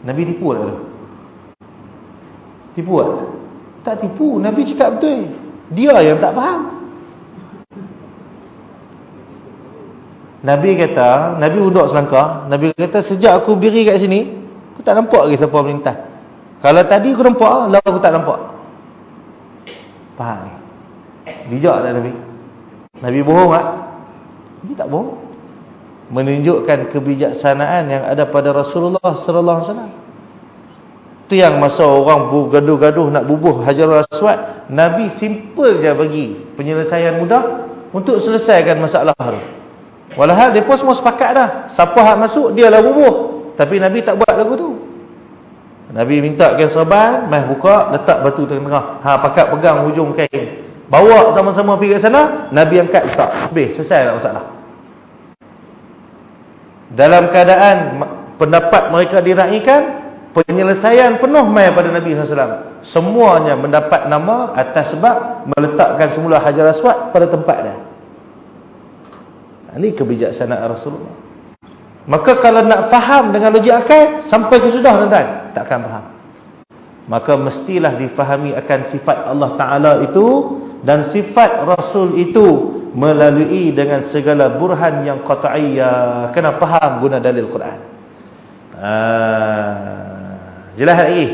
Nabi tipu tak tu? Tipu tak? Tak tipu, Nabi cakap betul. Dia yang tak faham. Nabi kata, Nabi undak selangkah, Nabi kata sejak aku berdiri kat sini, aku tak nampak lagi siapa melintah. Kalau tadi aku nampak, lalu aku tak nampak. Faham? Bijak tak Nabi? Nabi bohong tak? Nabi tak bohong. Menunjukkan kebijaksanaan yang ada pada Rasulullah sallallahu alaihi wasallam. Itu yang masa orang bergaduh-gaduh nak bubuh Hajarul Aswad, Nabi simple je bagi penyelesaian mudah untuk selesaikan masalah tu. Walhal mereka semua sepakat dah, siapa hak masuk dia lah bubuh. Tapi Nabi tak buat lagu tu. Nabi mintakan serban, mai buka, letak batu tengah-tengah. Pakat pegang hujung kain. Bawa sama-sama pergi ke sana, Nabi angkat letak. Habis, selesai tak masalah. Dalam keadaan pendapat mereka diraikan, penyelesaian penuh mai pada Nabi SAW. Semuanya mendapat nama atas sebab meletakkan semula Hajar Aswad pada tempat dia. Ini kebijaksanaan Rasulullah. Maka kalau nak faham dengan logik akal, sampai ke sudah tuan-tuan, takkan faham. Maka mestilah difahami akan sifat Allah Ta'ala itu dan sifat Rasul itu melalui dengan segala burhan yang qat'iyah. Kena faham guna dalil Quran. Jelas lagi?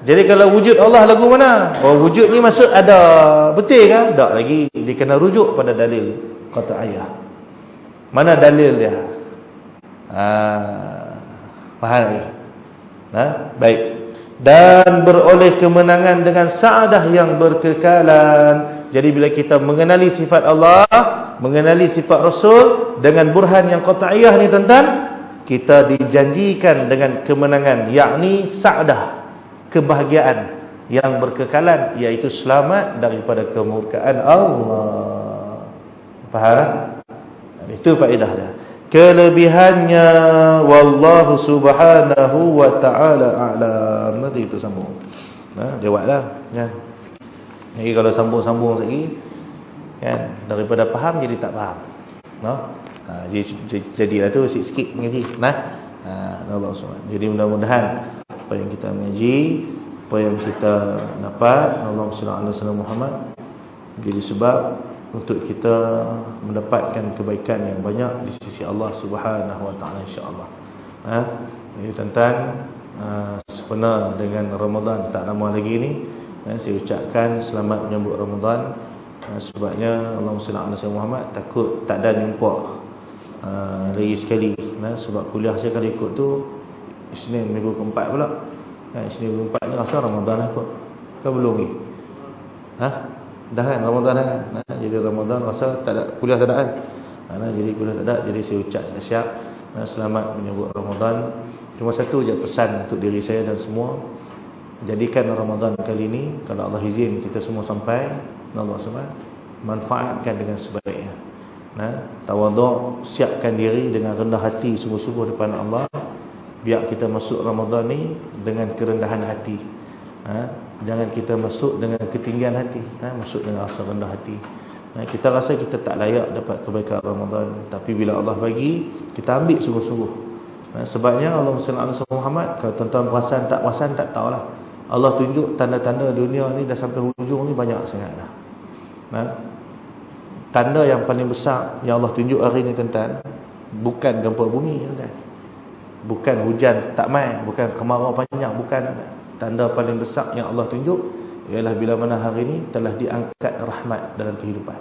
Jadi kalau wujud Allah lagu mana? Wujud ni maksud ada, betul ke? Tak lagi, dia kena rujuk pada dalil qat'iyah. Mana dalil dia? Faham lagi? Baik. Dan beroleh kemenangan dengan sa'adah yang berkekalan. Jadi bila kita mengenali sifat Allah, mengenali sifat Rasul dengan burhan yang qat'iyah ni tuan-tuan, kita dijanjikan dengan kemenangan, yakni sa'adah, kebahagiaan yang berkekalan, iaitu selamat daripada kemurkaan Allah. Faham? Itu faedah dia. Kelebihannya wallahu subhanahu wa ta'ala a'lam. Nanti kita sambung. Jawablah kan. Jadi kalau sambung-sambung lagi kan, daripada faham jadi tak faham. Jadilah tu sikit-sikit mengaji. Allah SWT. Jadi mudah-mudahan apa yang kita mengaji, apa yang kita dapat, Allahumma shalli ala sayyidina Muhammad, jadi sebab untuk kita mendapatkan kebaikan yang banyak di sisi Allah Subhanahu wa taala, insya-Allah. Jadi tuan-tuan, sempena dengan Ramadan tak lama lagi ni, saya ucapkan selamat menyambut Ramadan. Sebabnya Allahumma shalli ala sayyidina Muhammad, takut tak ada jumpa lagi sekali. Sebab kuliah saya kalau ikut tu Isnin minggu keempat pula. Isnin minggu keempat ni rasa Ramadan lah kot. Kan belum ni? Dah kan Ramadan kan? Jadi Ramadan rasa tak ada kuliah, tak ada kan? Jadi kuliah tak ada. Jadi saya ucap siap-siap selamat menyambut Ramadan. Cuma satu je pesan untuk diri saya dan semua, jadikan Ramadan kali ini, kalau Allah izin kita semua sampai, Allah SWT, manfaatkan dengan sebaiknya. Tawaduk, siapkan diri dengan rendah hati sungguh-sungguh depan Allah. Biar kita masuk Ramadan ni dengan kerendahan hati. Jangan kita masuk dengan ketinggian hati, masuk dengan rasa rendah hati. Kita rasa kita tak layak dapat kebaikan Ramadan, tapi bila Allah bagi, kita ambil sungguh-sungguh. Sebabnya Allah SWT Muhammad, kalau tuan-tuan perasan tak tahulah. Allah tunjuk tanda-tanda dunia ni dah sampai hujung ni banyak sangat dah. Tanda yang paling besar yang Allah tunjuk hari ni tuan-tuan, bukan gempa bumi tuan-tuan, bukan hujan tak mai, bukan kemarau panjang, bukan. Tanda paling besar yang Allah tunjuk ialah bila mana hari ini telah diangkat rahmat dalam kehidupan.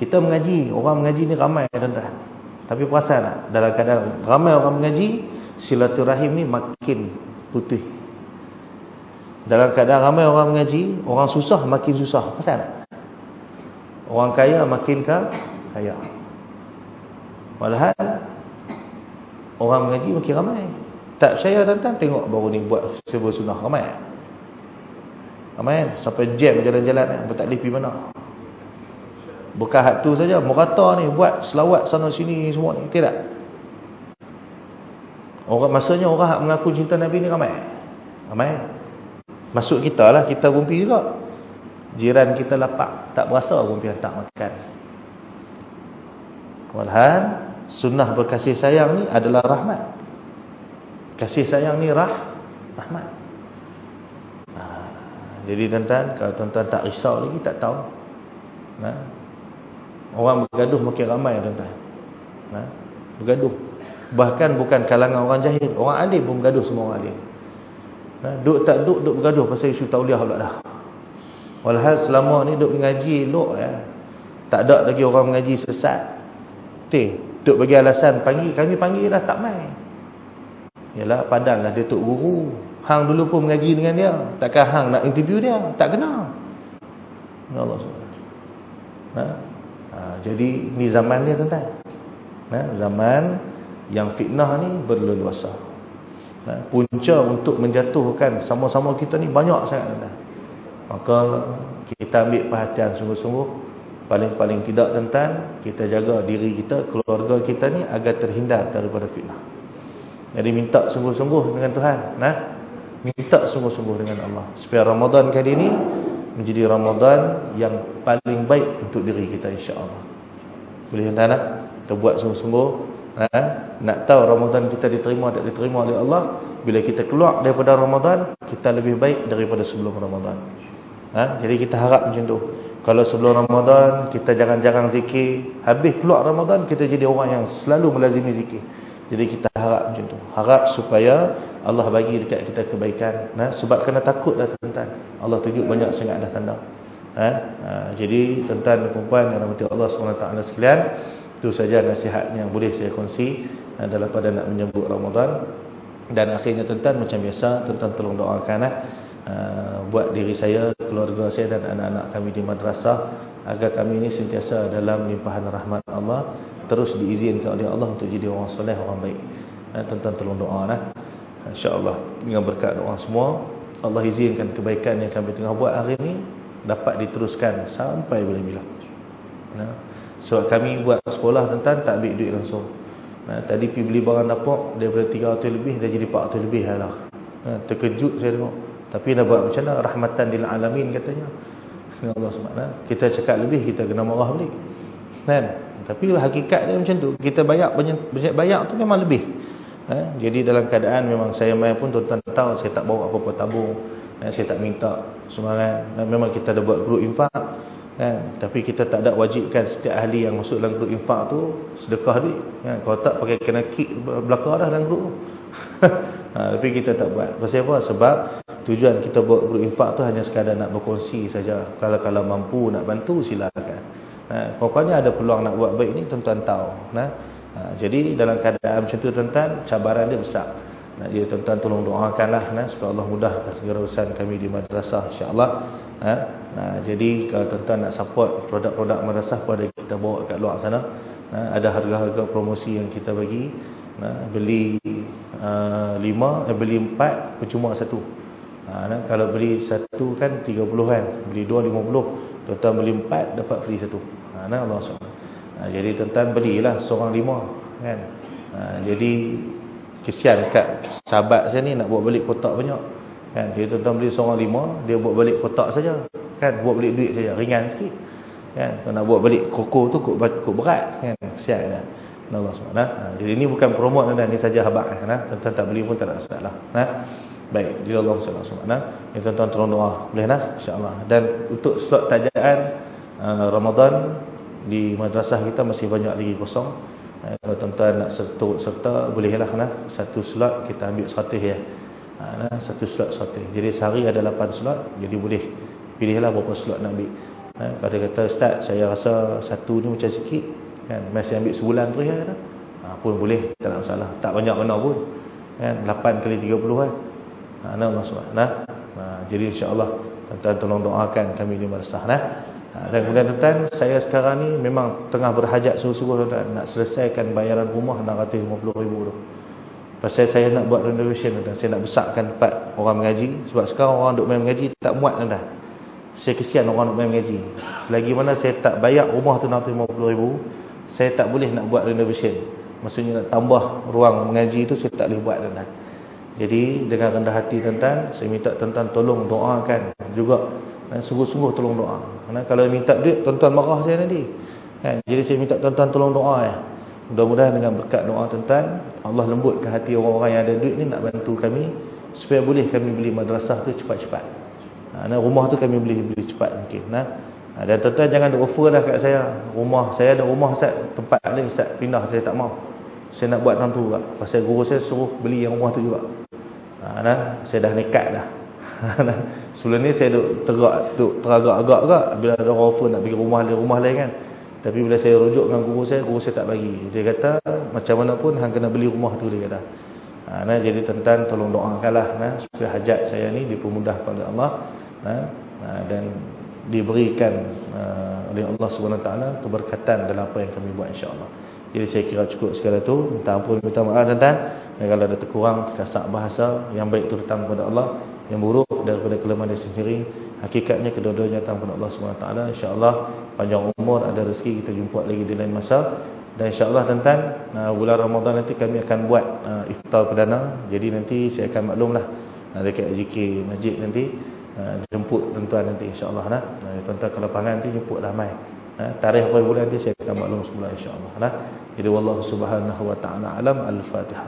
Kita mengaji, orang mengaji ni ramai tuan-tuan. Tapi perasan tak? Dalam keadaan ramai orang mengaji, silaturahim ni makin putih. Dalam keadaan ramai orang mengaji, orang susah makin susah. Perasan tak? Orang kaya makin kaya. Walhal orang mengaji makin ramai. Tak percaya tuan-tuan, tengok baru ni buat server sunnah ramai. Ramai kan? Sampai jam jalan-jalan kan? Tak boleh pergi mana. Bukan hak tu saja, merata ni buat selawat sana sini semua ni. Tidak. Orang maksudnya orang hak mengaku cinta Nabi ni ramai. Ramai. Masuk kita lah, kita pun pergi juga. Jiran kita lapar, tak berasa pun pergi hantar makan. Walhal sunnah berkasih sayang ni adalah rahmat. Kasih sayang ni rahmat. Jadi tuan-tuan, kalau tuan-tuan tak risau lagi, tak tahu. Orang bergaduh makin ramai tuan-tuan. Bergaduh. Bahkan bukan kalangan orang jahil, orang alim pun bergaduh, semua orang alim. Duk tak duk bergaduh pasal isu tauliah pula dah. Walhal selama ni duk mengaji elok ya. Tak ada lagi orang mengaji sesat. Duk bagi alasan panggil, kami panggil dah tak mai. Yalah padanlah dia tok guru. Hang dulu pun mengaji dengan dia. Takkan hang nak interview dia? Tak kena. Ya Allah SWT. Jadi ni zaman dia tuan-tuan. Zaman yang fitnah ni berleluasa. Punca untuk menjatuhkan sama-sama kita ni banyak sangat tuan-tuan. Maka kita ambil perhatian sungguh-sungguh. Paling-paling tidak tuan-tuan, kita jaga diri kita, keluarga kita ni agar terhindar daripada fitnah. Jadi minta sungguh-sungguh dengan Tuhan. Minta sungguh-sungguh dengan Allah. Supaya Ramadan kali ini menjadi Ramadan yang paling baik untuk diri kita insya-Allah. Boleh tuan-tuan tak? Kita buat sungguh-sungguh. Nak tahu Ramadan kita diterima tak diterima oleh Allah. Bila kita keluar daripada Ramadan, kita lebih baik daripada sebelum Ramadan. Jadi kita harap macam tu. Kalau sebelum Ramadan kita jarang-jarang zikir, habis keluar Ramadan kita jadi orang yang selalu melazimi zikir. Jadi kita harap macam tu. Harap supaya Allah bagi dekat kita kebaikan. Sebab kena takut dah tuan-tuan. Allah tunjuk banyak sangat dah tanda. Jadi tuan-tuan dan puan yang rahmati Allah SWT sekalian, itu saja nasihat yang boleh saya kongsi dalam pada nak menyambut Ramadan. Dan akhirnya tuan-tuan macam biasa, tuan-tuan tolong doakan buat diri saya, keluarga saya dan anak-anak kami di madrasah agar kami ini sentiasa dalam limpahan rahmat Allah, terus diizinkan oleh Allah untuk jadi orang soleh, orang baik. Tuan-tuan tolong doa insya-Allah dengan berkat doa semua, Allah izinkan kebaikan yang kami tengah buat hari ini dapat diteruskan sampai bila-bila. Sebab kami buat sekolah tuan-tuan tak ambil duit langsung. Tadi pergi beli barang dapur daripada 300 lebih dah jadi 400 lebih lah. Terkejut saya tengok. Tapi nak buat macam mana? Rahmatan lil alamin katanya. Ya Allah SWT. Kita cakap lebih, kita kena marah balik. Tapi hakikat dia macam tu. Kita bayar tu memang lebih. Jadi dalam keadaan memang saya main pun tuan-tuan tahu saya tak bawa apa-apa tabung. Saya tak minta sumbangan. Memang kita ada buat grup infak. Tapi kita tak ada wajibkan setiap ahli yang masuk dalam grup infak tu sedekah duit. Kalau tak pakai kena kick belakang dah dalam grup tu. Tapi kita tak buat. Pasal apa? Sebab tujuan kita buat grup infak tu hanya sekadar nak berkongsi saja. Kalau mampu nak bantu silakan. Pokoknya ada peluang nak buat baik ni tuan-tuan tahu. Jadi dalam keadaan macam tu tuan-tuan, cabaran dia besar. Jadi tuan-tuan tolong doakanlah supaya Allah mudahkan segala urusan kami di madrasah insya-Allah. Jadi kalau tuan-tuan nak support produk-produk madrasah pada kita bawa kat luar sana, ada harga-harga promosi yang kita bagi. Beli 5, beli 4 percuma 1. Kalau beli 1 kan 30 kan, beli 2 50. Tuan-tuan beli 4 dapat free 1. Allah SWT. Jadi tuan-tuan belilah seorang 5 kan. Jadi kesian kat sahabat saya ni nak buat balik kotak banyak kan. Jadi tuan-tuan beli seorang 5, dia buat balik kotak saja kan, buat balik duit saja, ringan sikit kan. Kalau nak buat balik koko tu kok berat kan, kesian kan. Allah SWT. Jadi ini bukan promote ni saja habaq tuan-tuan tak beli pun tak ada masalah. Baik, di Allah SWT. Ini tuan-tuan tolong doa boleh insya-Allah. Dan untuk slot tajaan Ramadan di madrasah kita masih banyak lagi kosong. Kalau tuan-tuan nak serta bolehlah satu slot kita ambil 100 ya. Satu slot 100. Jadi sehari ada 8 slot, jadi boleh pilihlah berapa slot nak ambil. Kalau dia kata, "Ustaz, saya rasa satu ni macam sikit kan, masih ambil sebulan tu ya," kata, pun boleh, tak ada masalah. Tak banyak mana pun kan, 8 kali 30 kan. Allah SWT. Jadi insya-Allah tuan-tuan tolong doakan kami di madrasah dan kemudian tuan-tuan, saya sekarang ni memang tengah berhajat sungguh-sungguh tuan-tuan nak selesaikan bayaran rumah 650,000 tu. Pasal saya nak buat renovation tuan-tuan, saya nak besarkan tempat orang mengaji, sebab sekarang orang duk main mengaji tak muat tuan-tuan. Saya kesian orang duk main mengaji. Selagi mana saya tak bayar rumah tu 650,000, saya tak boleh nak buat renovation. Maksudnya nak tambah ruang mengaji tu saya tak boleh buat tuan-tuan. Jadi dengan rendah hati tuan-tuan, saya minta tuan-tuan tolong doakan juga, sungguh-sungguh tolong doa. Karena kalau minta duit tuan-tuan marah saya nanti kan. Jadi saya minta tuan-tuan tolong doa ya. Mudah-mudahan dengan berkat doa tuan-tuan, Allah lembutkan hati orang-orang yang ada duit ni nak bantu kami supaya boleh kami beli madrasah tu cepat-cepat. Rumah tu kami beli cepat mungkin. Dan tuan-tuan jangan offer dah kat saya. Rumah saya ada rumah Ustaz, tempat ni Ustaz pindah, saya tak mau. Saya nak buat tang tu juga. Pasal guru saya suruh beli yang rumah tu juga. Saya dah nekat dah. Sebelum ni saya duk teragak-agak bila ada orang offer nak pergi rumah lain kan. Tapi bila saya rujuk dengan guru saya tak bagi. Dia kata macam mana pun hang kena beli rumah tu, dia kata. Jadi tuan-tuan tolong doakanlah supaya hajat saya ni dipermudahkan oleh Allah dan diberikan oleh Allah SWT keberkatan dalam apa yang kami buat insya-Allah. Jadi saya kira cukup sekali tu. Minta ampun, minta maaf tuan-tuan. Dan kalau ada terkurang, terkasak bahasa, yang baik itu datang kepada Allah, yang buruk daripada kelemahan diri sendiri. Hakikatnya kedua-duanya datang kepada Allah SWT. InsyaAllah panjang umur, ada rezeki, kita jumpa lagi di lain masa. Dan insyaAllah tuan-tuan, bulan Ramadan nanti kami akan buat iftar perdana. Jadi nanti saya akan maklumlah dekat JK Masjid nanti, jemput tuan-tuan nanti insyaAllah. Tuan-tuan kalau pangan nanti jemputlah mai. Tarikh apa bulan nanti saya akan maklum semula insya-Allah. Jadi wallahu subhanahu wa ta'ala alam. Al-Fatihah.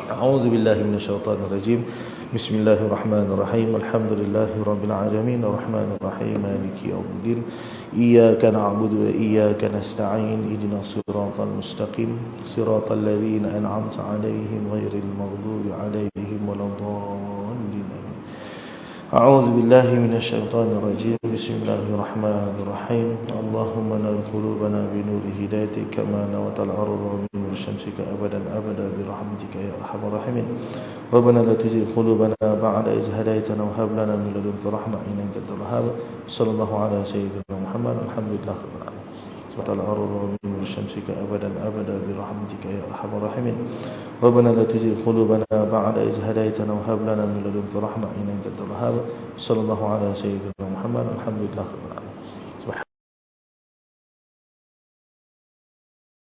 A'udzu billahi minasyaitonir rajim. Bismillahirrahmanirrahim. Alhamdulillahirabbil alamin arrahmanir rahim maliki yaumiddin. Iyyaka na'budu wa iyyaka nasta'in. Ihdinas siratal mustaqim. Siratal ladzina an'amta 'alaihim ghairil maghdubi 'alaihim waladdallin. أعوذ بالله من الشيطان الرجيم بسم الله الرحمن الرحيم اللهم نور قلوبنا بنور هدايتك كما نورت الأرض بنور شمسك أبدا أبدا برحمتك يا أرحم الراحمين ربنا لا تزغ قلوبنا بعد إذ هديتنا وهب لنا من لدنك رحمة إنك أنت الوهاب صلى الله على سيدنا محمد الحمد لله رب العالمين الأرض بنور شمسك أبدا أبدا برحمتك يا أرحم الراحمين ربنا لا تزغ قلوبنا بعد إذ هديتنا وهب لنا من لدنك رحمة إنك أنت الوهاب صلى الله على سيدنا محمد الحمد لله.